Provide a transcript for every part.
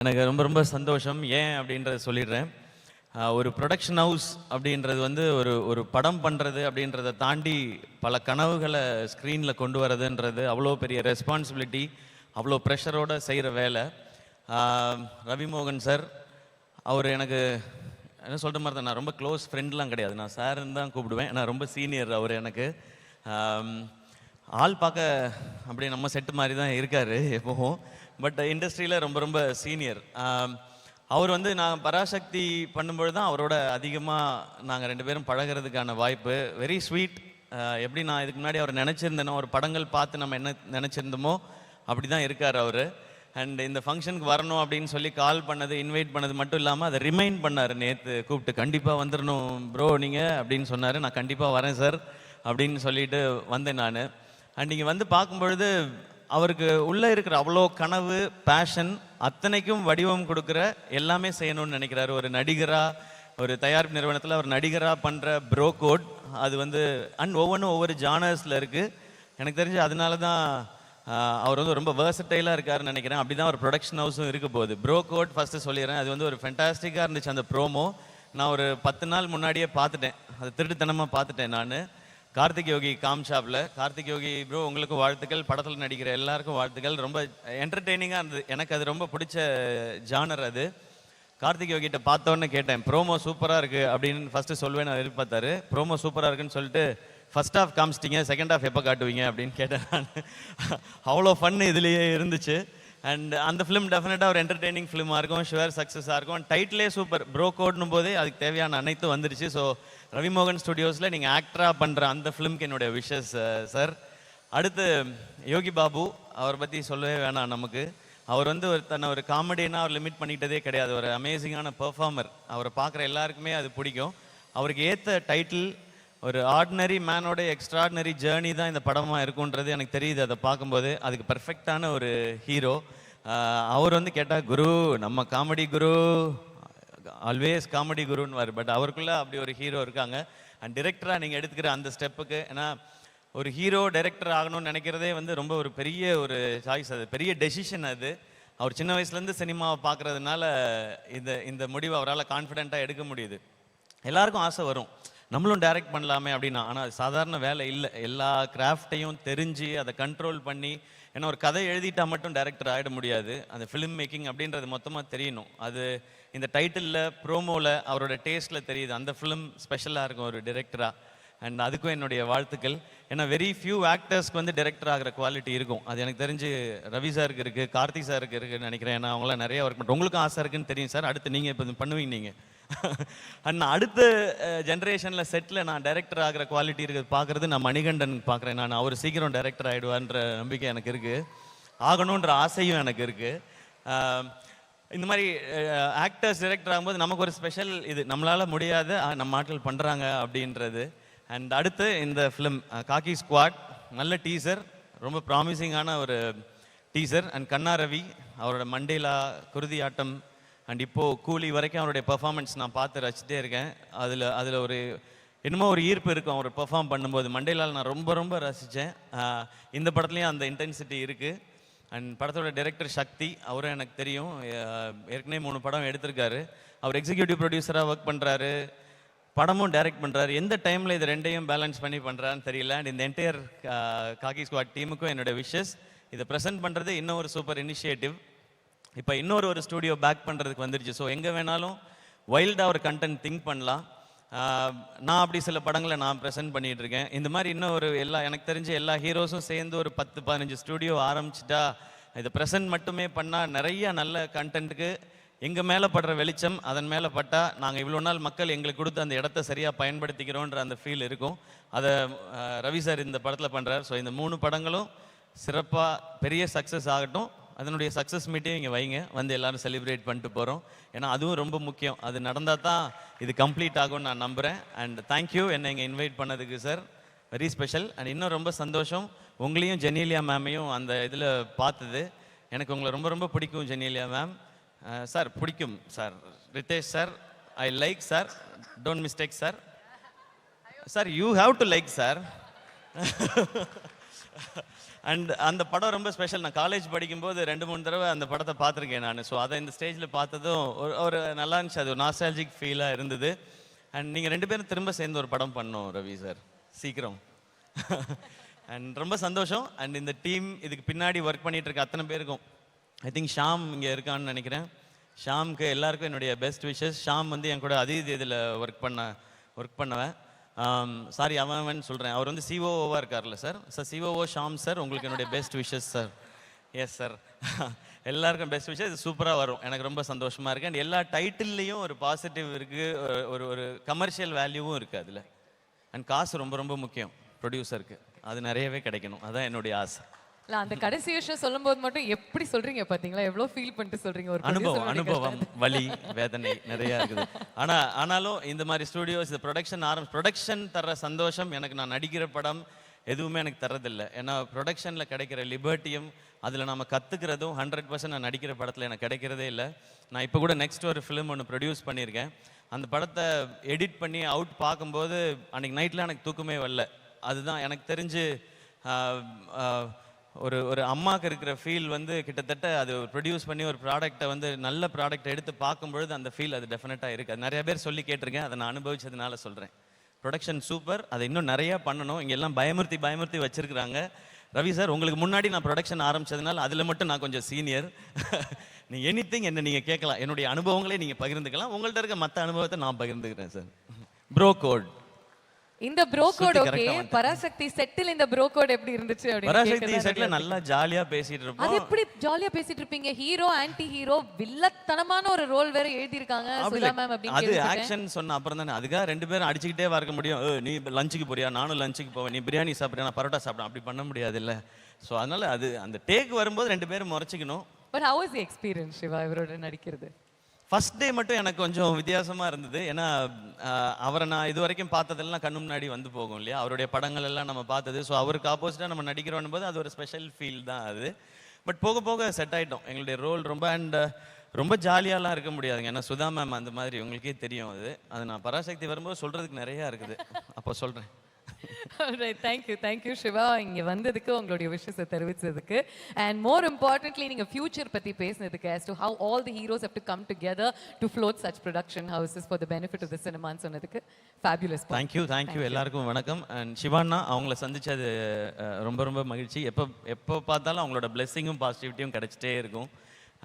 எனக்கு ரொம்ப ரொம்ப சந்தோஷம். ஏன் அப்படின்றத சொல்லிடுறேன். ஒரு ப்ரொடக்ஷன் ஹவுஸ் அப்படின்றது வந்து ஒரு ஒரு படம் பண்ணுறது அப்படின்றத தாண்டி பல கனவுகளை ஸ்க்ரீனில் கொண்டு வரதுன்றது அவ்வளோ பெரிய ரெஸ்பான்சிபிலிட்டி, அவ்வளோ ப்ரெஷரோடு செய்கிற வேலை. ரவிமோகன் சார், அவர் எனக்கு என்ன சொல்கிற மாதிரி தான், நான் ரொம்ப க்ளோஸ் ஃப்ரெண்ட்லாம் கிடையாது, நான் சார்ன்னு தான் கூப்பிடுவேன். நான் ரொம்ப சீனியர் அவர் எனக்கு. ஆள் பார்க்க அப்படியே நம்ம செட்டு மாதிரி தான் இருக்கார் எப்போவும், பட் இண்டஸ்ட்ரியில் ரொம்ப ரொம்ப சீனியர். அவர் வந்து நான் பராசக்தி பண்ணும்பொழுது தான் அவரோட அதிகமாக நாங்கள் ரெண்டு பேரும் பழகிறதுக்கான வாய்ப்பு. Very sweet. எப்படி நான் இதுக்கு முன்னாடி அவர் நினச்சிருந்தேனோ, ஒரு படங்கள் பார்த்து நம்ம என்ன நினச்சிருந்தோமோ அப்படி தான் இருக்கார் அவர். அண்ட் இந்த ஃபங்க்ஷனுக்கு வரணும் அப்படின்னு சொல்லி கால் பண்ணது, இன்வைட் பண்ணது மட்டும் இல்லாமல் அதை ரிமைண்ட் பண்ணார். நேற்று கூப்பிட்டு கண்டிப்பாக வந்துடணும் ப்ரோ நீங்கள் அப்படின்னு சொன்னார். நான் கண்டிப்பாக வரேன் சார் அப்படின்னு சொல்லிட்டு வந்தேன் நான். அண்ட் நீங்கள் வந்து பார்க்கும்பொழுது அவருக்கு உள்ளே இருக்கிற அவ்வளோ கனவு, பேஷன் அத்தனைக்கும் வடிவம் கொடுக்குற, எல்லாமே செய்யணும்னு நினைக்கிறாரு. ஒரு நடிகராக, ஒரு தயாரிப்பு நிறுவனத்தில் ஒரு நடிகராக பண்ணுற ப்ரோ கோட் அது வந்து ஒவ்வொன்றும் ஒவ்வொரு ஜானர்ஸில் இருக்குது. எனக்கு தெரிஞ்சு அதனால தான் அவர் வந்து ரொம்ப வேர்சடைலாக இருக்காருன்னு நினைக்கிறேன். அப்படி தான் ஒரு ப்ரொடக்ஷன் ஹவுஸும் இருக்க போகுது. ப்ரோ கோட் ஃபஸ்ட்டு சொல்லிடுறேன், அது வந்து ஒரு ஃபென்டாஸ்டிக்காக இருந்துச்சு அந்த ப்ரோமோ. நான் ஒரு 10 நாள் முன்னாடியே பார்த்துட்டேன், அது திருட்டுத்தனமாக பார்த்துட்டேன் நான். கார்த்திக் யோகி காம்ஷாப்பில். கார்த்திக் யோகி ப்ரோ உங்களுக்கு வாழ்த்துக்கள், படத்தில் நடிக்கிற எல்லாருக்கும் வாழ்த்துக்கள். ரொம்ப என்டர்டெய்னிங்காக இருந்தது, எனக்கு அது ரொம்ப பிடிச்ச ஜானர் அது. கார்த்திக் யோகிட்ட பார்த்தோன்னு கேட்டேன், ப்ரோமோ சூப்பராக இருக்குது அப்படின்னு ஃபஸ்ட்டு சொல்வேன்னு எதிர்பார்த்தாரு. ப்ரோமோ சூப்பராக இருக்குன்னு சொல்லிட்டு ஃபஸ்ட் ஹாஃப் காமிச்சிட்டிங்க, செகண்ட் ஹாஃப் எப்போ காட்டுவீங்க அப்படின்னு கேட்டேன் நான். அவ்வளோ ஃபன் இதுலேயே இருந்துச்சு. அண்ட் அந்த ஃபிலிம் டெஃபினட்டாக ஒரு என்டர்டெய்னிங் ஃபிலிமாக இருக்கும், ஷுவர் சக்ஸஸாக இருக்கும். டைட்டிலே சூப்பர், ப்ரோ கோட்னும் போதே அதுக்கு தேவையான அனைத்தும் வந்துருச்சு. ஸோ ரவிமோகன் ஸ்டுடியோஸில் நீங்கள் ஆக்டராக பண்ணுற அந்த ஃபிலிம்க்கு என்னுடைய விஷஸ் சார். அடுத்து யோகி பாபு, அவரை பற்றி சொல்லவே வேணாம் நமக்கு. அவர் வந்து தன்னை ஒரு காமெடினா அவர் லிமிட் பண்ணிக்கிட்டதே கிடையாது. ஒரு அமேசிங்கான பெர்ஃபார்மர். அவரை பார்க்குற எல்லாருக்குமே அது பிடிக்கும். அவருக்கு ஏற்ற டைட்டில் ஒரு ஆர்டினரி மேனோட எக்ஸ்ட்ராடினரி ஜேர்னி தான் இந்த படமாக இருக்குன்றது எனக்கு தெரியுது. அதை பார்க்கும்போது அதுக்கு பர்ஃபெக்டான ஒரு ஹீரோ. அவர் வந்து கேட்டால் குரு, நம்ம காமெடி குரு, ஆல்வேஸ் காமெடி குருன்னு. பட் அவருக்குள்ளே அப்படி ஒரு ஹீரோ இருக்காங்க. அண்ட் டிரெக்டராக நீங்கள் எடுத்துக்கிற அந்த ஸ்டெப்புக்கு, ஏன்னா ஒரு ஹீரோ டைரக்டர் ஆகணும்னு நினைக்கிறதே வந்து ரொம்ப ஒரு பெரிய ஒரு சாய்ஸ், அது பெரிய டெசிஷன் அது. அவர் சின்ன வயசுலேருந்து சினிமாவை பார்க்குறதுனால இந்த முடிவை அவரால் கான்ஃபிடென்ட்டாக எடுக்க முடியுது. எல்லாருக்கும் ஆசை வரும், நம்மளும் டைரக்ட் பண்ணலாமே அப்படின்னா. ஆனால் அது சாதாரண வேலை இல்லை. எல்லா கிராஃப்டையும் தெரிஞ்சு அதை கண்ட்ரோல் பண்ணி, ஏன்னா ஒரு கதை எழுதிட்டா மட்டும் டைரக்டர் ஆகிட முடியாது. அந்த ஃபிலிம் மேக்கிங் அப்படின்றது மொத்தமாக தெரியணும். அது இந்த டைட்டிலில், ப்ரோமோவில், அவரோட டேஸ்ட்டில் தெரியுது. அந்த ஃபிலிம் ஸ்பெஷலாக இருக்கும் ஒரு டிரெக்டராக. அண்ட் அதுக்கும் என்னுடைய வாழ்த்துக்கள். ஏன்னா வெரி ஃபியூ ஆக்டர்ஸ்க்கு வந்து டிரெக்டர் ஆகிற குவாலிட்டி இருக்கும். அது எனக்கு தெரிஞ்சு ரவி சாருக்கு இருக்குது, கார்த்திக் சாருக்கு இருக்குதுன்னு நினைக்கிறேன். ஏன்னா அவங்களாம் நிறைய ஒர்க் பண்ணுறோம். உங்களுக்கும் ஆசை இருக்குன்னு தெரியும் சார். அடுத்து நீங்கள் இப்போ பண்ணுவீங்க நீங்கள். அண்ட் அடுத்த ஜென்ரேஷனில் செட்டில் நான் டைரக்டர் ஆகிற குவாலிட்டி இருக்குது பார்க்குறது நான் மணிகண்டன் பார்க்குறேன். நான் அவர் சீக்கிரம் டைரக்டர் ஆகிடுவான்ற நம்பிக்கை எனக்கு இருக்குது, ஆகணுன்ற ஆசையும் எனக்கு இருக்குது. இந்த மாதிரி ஆக்டர்ஸ் டைரக்டர் ஆகும்போது நமக்கு ஒரு ஸ்பெஷல், இது நம்மளால் முடியாத நம்ம ஆட்கள் பண்ணுறாங்க அப்படின்றது. அண்ட் அடுத்து இந்த ஃபிலிம் காக்கி ஸ்குவாட், நல்ல டீசர், ரொம்ப ப்ராமிசிங்கான ஒரு டீசர். அண்ட் கண்ணா ரவி, அவரோட மண்டேலா, குருதி ஆட்டம், அண்ட் இப்போது கூலி வரைக்கும் அவருடைய பெர்ஃபார்மன்ஸ் நான் பார்த்து ரசிச்சிட்டே இருக்கேன். அதில் ஒரு என்னமோ ஒரு ஈர்ப்பு இருக்கும் அவர் பெர்ஃபார்ம் பண்ணும்போது. மண்டேலால் நான் ரொம்ப ரொம்ப ரசித்தேன். இந்த படத்துலேயும் அந்த இன்டென்சிட்டி இருக்குது. அண்ட் படத்தோட டைரக்டர் சக்தி, அவரும் எனக்கு தெரியும், ஏற்கனவே 3 படம் எடுத்திருக்காரு. அவர் எக்ஸிக்யூட்டிவ் ப்ரொடியூசராக ஒர்க் பண்ணுறாரு, படமும் டைரக்ட் பண்ணுறாரு. எந்த டைமில் இது ரெண்டையும் பேலன்ஸ் பண்ணி பண்ணுறான்னு தெரியல. அண்ட் இந்த என்டையர் காக்கி ஸ்குவாட் டீமுக்கும் என்னோட விஷஸ். இதை ப்ரெசென்ட் பண்ணுறது இன்னும் ஒரு சூப்பர் இனிஷியேட்டிவ். இப்போ இன்னொரு ஸ்டூடியோ பேக் பண்ணுறதுக்கு வந்துருச்சு. ஸோ எங்கே வேணாலும் வைல்டாக ஒரு கண்டென்ட் திங்க் பண்ணலாம். நான் அப்படி சில படங்களை நான் ப்ரெசென்ட் பண்ணிகிட்டு இருக்கேன். இந்த மாதிரி இன்னும் எனக்கு தெரிஞ்ச எல்லா ஹீரோஸும் சேர்ந்து ஒரு 10-15 ஸ்டூடியோ ஆரம்பிச்சிட்டா, இதை ப்ரெசென்ட் மட்டுமே பண்ணால் நிறைய நல்ல கண்டென்ட்டுக்கு எங்கள் மேலே படுற வெளிச்சம் அதன் மேலே பட்டால், நாங்கள் இவ்வளோ நாள் மக்கள் எங்களுக்கு கொடுத்து அந்த இடத்த சரியாக பயன்படுத்திக்கிறோன்ற அந்த ஃபீல் இருக்கும். அதை ரவி சார் இந்த படத்தில் பண்ணுறார். ஸோ இந்த 3 படங்களும் சிறப்பாக பெரிய சக்ஸஸ் ஆகட்டும். அதனுடைய சக்ஸஸ் மீட்டையும் இங்கே வைங்க, வந்து எல்லோரும் செலிப்ரேட் பண்ணிட்டு போகிறோம். ஏன்னா அதுவும் ரொம்ப முக்கியம். அது நடந்தால் தான் இது கம்ப்ளீட் ஆகும்னு நான் நம்புகிறேன். அண்ட் தேங்க்யூ என்னை இங்கே இன்வைட் பண்ணதுக்கு சார், வெரி ஸ்பெஷல். அண்ட் இன்னும் ரொம்ப சந்தோஷம், உங்களையும் ஜெனீலியா மேமையும் அந்த இதில் பார்த்தது. எனக்கு உங்களை ரொம்ப ரொம்ப பிடிக்கும் ஜெனீலியா மேம். சார் பிடிக்கும் sir. Ritesh sir, I like sir, don't mistake sir. Sir you have to like sir. And அந்த படம் ரொம்ப ஸ்பெஷல். நான் காலேஜ் படிக்கும்போது 2-3 தடவை அந்த படத்தை பார்த்துருக்கேன் நான். ஸோ அதை இந்த ஸ்டேஜில் பார்த்ததும் ஒரு நல்லா இருந்துச்சு. அது ஒரு நாஸ்டாலஜிக் ஃபீலாக இருந்தது. அண்ட் நீங்கள் 2 பேரும் திரும்ப சேர்ந்து ஒரு படம் பண்ணோம் ரவி சார், சீக்கிரம். அண்ட் ரொம்ப சந்தோஷம். அண்ட் இந்த டீம் இதுக்கு பின்னாடி ஒர்க் பண்ணிட்டு இருக்க அத்தனை பேருக்கும், ஐ திங்க் ஷாம் இங்கே இருக்கான்னு நினைக்கிறேன். ஷாம்க்கு எல்லாருக்கும் என்னுடைய பெஸ்ட் விஷஸ். ஷாம் வந்து என் கூட அதீத் இதில் ஒர்க் பண்ணவன். சாரி அவன் சொல்கிறேன், அவர் வந்து சிஓஓவாக இருக்கார்ல sir. Sir COO Sham sir, உங்களுக்கு என்னுடைய best wishes sir. Yes sir. எல்லாருக்கும் பெஸ்ட் விஷயம். இது சூப்பராக வரும், எனக்கு ரொம்ப சந்தோஷமாக இருக்குது. அண்ட் எல்லா டைட்டில்லையும் ஒரு பாசிட்டிவ் இருக்குது, ஒரு கமர்ஷியல் வேல்யூவும் இருக்குது அதில். அண்ட் காசு ரொம்ப ரொம்ப முக்கியம் ப்ரொடியூசருக்கு, அது நிறையவே கிடைக்கணும், அதான் என்னுடைய ஆசை. அந்த கடைசி விஷயம் சொல்லும்போது மட்டும் எப்படி சொல்றீங்க பாத்தீங்களா, எவ்வளவு ஃபீல் பண்ணிட்டு சொல்றீங்க. ஒரு அனுபவம் வலி வேதனை நிறைய இருக்குது. ஆனாலும் இந்த மாதிரி ஸ்டுடியோஸ், இந்த ப்ரொடக்ஷன் தர்ற சந்தோஷம் எனக்கு நான் நடிக்கிற படம் எதுவுமே எனக்கு தரதில்லை. ஏன்னா ப்ரொடக்ஷனில் கிடைக்கிற லிபர்ட்டியும் அதில் நம்ம கற்றுக்கிறதும் 100% நான் நடிக்கிற படத்தில் எனக்கு கிடைக்கிறதே இல்லை. நான் இப்போ கூட நெக்ஸ்ட் ஒரு ஃபிலிம் ஒன்று ப்ரொடியூஸ் பண்ணியிருக்கேன். அந்த படத்தை எடிட் பண்ணி அவுட் பார்க்கும்போது அன்றைக்கி நைட்டில் எனக்கு தூக்கமே வரல. அதுதான் எனக்கு தெரிஞ்சு ஒரு அம்மாவுக்கு இருக்கிற ஃபீல் வந்து கிட்டத்தட்ட அது ப்ரொடியூஸ் பண்ணி ஒரு ப்ராடக்டை வந்து நல்ல ப்ராடக்டை எடுத்து பார்க்கும்பொழுது அந்த ஃபீல் அது டெஃபினட்டாக இருக்குது. அது நிறைய பேர் சொல்லி கேட்டிருக்கேன், அதை நான் அனுபவிச்சதுனால சொல்கிறேன். ப்ரொடக்ஷன் சூப்பர், அதை இன்னும் நிறையா பண்ணணும். இங்கே எல்லாம் பயமுறுத்தி வச்சுருக்குறாங்க. ரவி சார், உங்களுக்கு முன்னாடி நான் ப்ரொடக்ஷன் ஆரம்பித்ததுனால அதில் மட்டும் நான் கொஞ்சம் சீனியர். நீ எனிதிங் என்ன நீங்கள் கேட்கலாம், என்னுடைய அனுபவங்களே நீங்கள் பகிர்ந்துக்கலாம். உங்கள்கிட்ட இருக்க மற்ற அனுபவத்தை நான் பகிர்ந்துக்கிறேன் சார். ப்ரோ கோட், இந்த ப்ரோ கோட் ஓகே. பராசக்தி செட்டில் இந்த ப்ரோ கோட் எப்படி இருந்துச்சு அப்படி? பராசக்தி செட்ல நல்லா ஜாலியா பேசிட்டு இருப்போம். அது எப்படி ஜாலியா பேசிட்டு இருப்பீங்க? ஹீரோ ஆன்டி ஹீரோ வில்லத்தனமான ஒரு ரோல் வேற எழுதி இருக்காங்க சுதா மேம் அப்படி. அது ஆக்ஷன் சொன்ன அப்புறம் தானே, அதுக்காக 2 பேரும் அடிச்சுக்கிட்டே இருக்க முடியும். நீ லஞ்சுக்கு போறியா, நானும் லஞ்சுக்கு போவேன், நீ பிரியாணி சாப்பிட்றியா, நான் பரோட்டா சாப்பிடுறேன், அப்படி பண்ண முடியாது இல்ல. ஸோ அதனால அது அந்த டேக் வரும்போது 2 பேரும் முறைச்சிக்கணும். But how was the experience Siva இவரோட நடிக்கிறது? ஃபர்ஸ்ட் டே மட்டும் எனக்கு கொஞ்சம் வித்தியாசமாக இருந்தது. ஏன்னா அவரை நான் இது வரைக்கும் பார்த்ததெல்லாம் கண்ணு முன்னாடி வந்து போகும் இல்லையா, அவருடைய படங்கள் எல்லாம் நம்ம பார்த்தது. ஸோ அவருக்கு ஆப்போசிட்டாக நம்ம நடிக்கிறோம் போது அது ஒரு ஸ்பெஷல் ஃபீல் தான் அது. பட் போக போக செட் ஆகிட்டோம். எங்களுடைய ரோல் ரொம்ப ரொம்ப ஜாலியாலாம் இருக்க முடியாதுங்க. ஏன்னா சுதா மேம் அந்த மாதிரி உங்களுக்கே தெரியும். அது நான் பராசக்தி வரும்போது சொல்கிறதுக்கு நிறையா இருக்குது, அப்போ சொல்கிறேன். தேங்க்யூ சிவா, இங்கே வந்ததுக்கு உங்களுடைய விஷயத்தை தெரிவித்ததுக்கு. அண்ட் மோர் இம்பார்ட்டன்ட்லி நீங்கள் ஃபியூச்சர் பற்றி பேசினதுக்கு, as to how all the heroes have to come together to float such production houses for the benefit of the cinema சொன்னதுக்கு fabulous. தேங்க்யூ எல்லாருக்கும் வணக்கம். அண்ட் சிவானா, அவங்கள சந்திச்சது ரொம்ப ரொம்ப மகிழ்ச்சி. எப்போ பார்த்தாலும் அவங்களோட பிளெஸ்ஸிங்கும் பாசிட்டிவிட்டியும் கிடைச்சிட்டே இருக்கும்.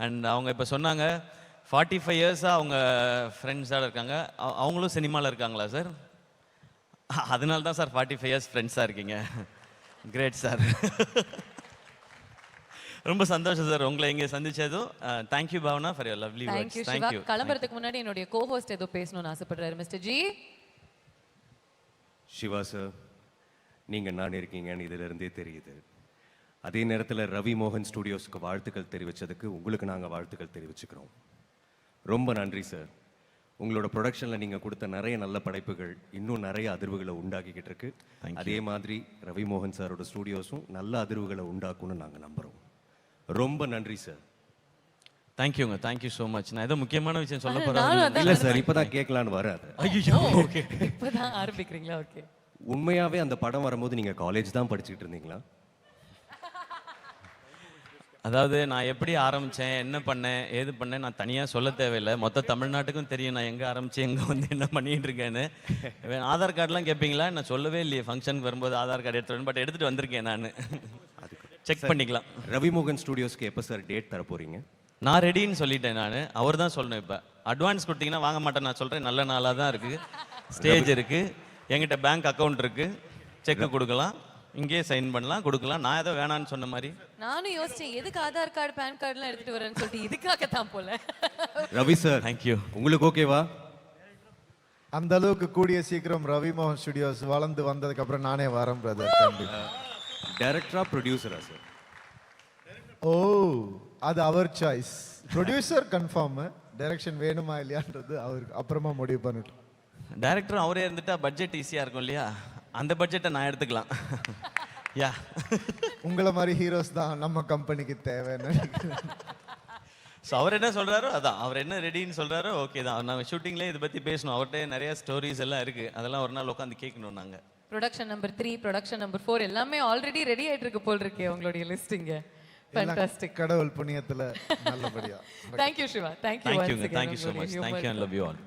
அண்ட் அவங்க இப்போ சொன்னாங்க 45 இயர்ஸாக அவங்க ஃப்ரெண்ட்ஸாக இருக்காங்க. அவங்களும் சினிமாவில் இருக்காங்களா சார்? அதனால தான் சார் 45 இயர்ஸ் ஃப்ரெண்ட்ஸாக இருக்கீங்க. Great sir. ரொம்ப சந்தோஷம் சார் உங்களை இங்கே சந்திச்சதும். Thank you Bhavana for your lovely words. Thank you. கிளம்புறதுக்கு முன்னாடி என்னுடைய கோஹோஸ்ட் ஏதோ பேசணும்னு ஆசைப்படுறாரு மிஸ்டர் ஜி. சிவா சார், நீங்கள் நான் இருக்கீங்கன்னு இதிலிருந்தே தெரியுது. அதே நேரத்தில் ரவி மோகன் ஸ்டுடியோஸுக்கு வாழ்த்துக்கள் தெரிவித்ததுக்கு உங்களுக்கு நாங்கள் வாழ்த்துக்கள் தெரிவிச்சுக்கிறோம். ரொம்ப நன்றி சார். உங்களோட ப்ரொடக்ஷனில் நீங்கள் கொடுத்த நிறைய நல்ல படைப்புகள் இன்னும் நிறைய அதிர்வுகளை உண்டாக்கிக்கிட்டு இருக்கு. அதே மாதிரி ரவி மோகன் சாரோட ஸ்டுடியோஸும் நல்ல அதிர்வுகளை உண்டாக்கும்னு நாங்கள் நம்புகிறோம். ரொம்ப நன்றி சார். தேங்க்யூங்க, தேங்க்யூ ஸோ மச். நான் ஏதோ முக்கியமான விஷயம் சொல்ல போகிறேன். இல்லை சார், இப்போ தான் கேட்கலான்னு வராது. ஐயோ, ஓகே, இப்போ தான் ஆரம்பிக்கிறீங்களா? ஓகே. உண்மையாகவே அந்த படம் வரும்போது நீங்கள் காலேஜ் தான் படிச்சுக்கிட்டு இருந்தீங்களா? அதாவது நான் எப்படி ஆரம்பித்தேன், என்ன பண்ணேன், ஏது பண்ணேன் நான் தனியாக சொல்ல தேவையில்லை. மொத்த தமிழ்நாட்டுக்கும் தெரியும் நான் எங்கே ஆரம்பித்தேன், எங்கே வந்து என்ன பண்ணிகிட்டு இருக்கேன்னு. ஆதார் கார்டெலாம் கேட்பீங்களா? நான் சொல்லவே இல்லையே ஃபங்க்ஷனுக்கு வரும்போது ஆதார் கார்டு எடுத்துகிட்டு, பட் எடுத்துகிட்டு வந்திருக்கேன் நான். செக் பண்ணிக்கலாம். ரவி மோகன் ஸ்டுடியோஸ்க்கு எப்போ சார் டேட் தர போகிறீங்க? நான் ரெடின்னு சொல்லிட்டேன். நான் அவர் தான் சொல்லணும். இப்போ அட்வான்ஸ் கொடுத்தீங்கன்னா வாங்க மாட்டேன். நான் சொல்கிறேன், நல்ல நாளாக தான் இருக்குது, ஸ்டேஜ் இருக்குது, என்கிட்ட பேங்க் அக்கௌண்ட் இருக்குது, செக்கு கொடுக்கலாம், இங்கே சைன் பண்ணலாம், கொடுக்கலாம். நான் ஏதோ வேணான்னு சொன்ன மாதிரி நானும் யோசிச்சேன், எதுக்கு ஆதார் கார்டு பேன் கார்டுலாம் எடுத்துட்டு வரேன்னு சொல்லிட்டு இதுக்காக தான் போல. Ravi sir, thank you. உங்களுக்கு ஓகேவா? அந்த அளவுக்கு கூடிய சீக்கிரம் ரவி மோகன் ஸ்டுடியோஸ் வளர்ந்து வந்ததுக்கு அப்புறம் நானே வரேன் பிரதர். டைரக்டரா ப்ரொடியூசரா சார்? ஓ, அது அவர் சாய்ஸ். ப்ரொடியூசர் கன்ஃபார்ம், டைரக்ஷன் வேணுமா இல்லையான்றது அவருக்கு அப்புறமா முடிவு பண்ணிட்டோம். டைரக்டர் அவரே இருந்துட்டா பட்ஜெட் ஈஸியாக இருக்கும் இல்லையா, அந்த பட்ஜெட்டை நான் எடுத்துக்கலாம். யா, உங்களை மாதிரி ஹீரோஸ் தான் நம்ம கம்பெனிக்கு தேவைன்னு நினைக்கிறேன். ஸோ அவர் என்ன சொல்கிறாரோ அதான், அவர் என்ன ரெடின்னு சொல்கிறாரோ ஓகே தான். நாங்கள் ஷூட்டிங்லேயே இதை பற்றி பேசணும். அவர்கிட்ட நிறைய ஸ்டோரிஸ் எல்லாம் இருக்குது, அதெல்லாம் ஒரு நாள் உட்காந்து கேட்கணும் நாங்கள். ப்ரொடக்ஷன் நம்பர் 3, ப்ரொடக்ஷன் நம்பர் 4 எல்லாமே ஆல்ரெடி ரெடி ஆயிட்டு இருக்கு போல் இருக்கே உங்களுடைய லிஸ்டிங்க. ஃபேண்டாஸ்டிக். கடவுள் புண்ணியத்துல நல்லபடியா. Thank you Shiva. Thank you once தேங்க்யூங்க again. தேங்க்யூ ஸோ உங்களுடைய மச் humor தேங்க்யூ அண்ட் க்கு. Love you all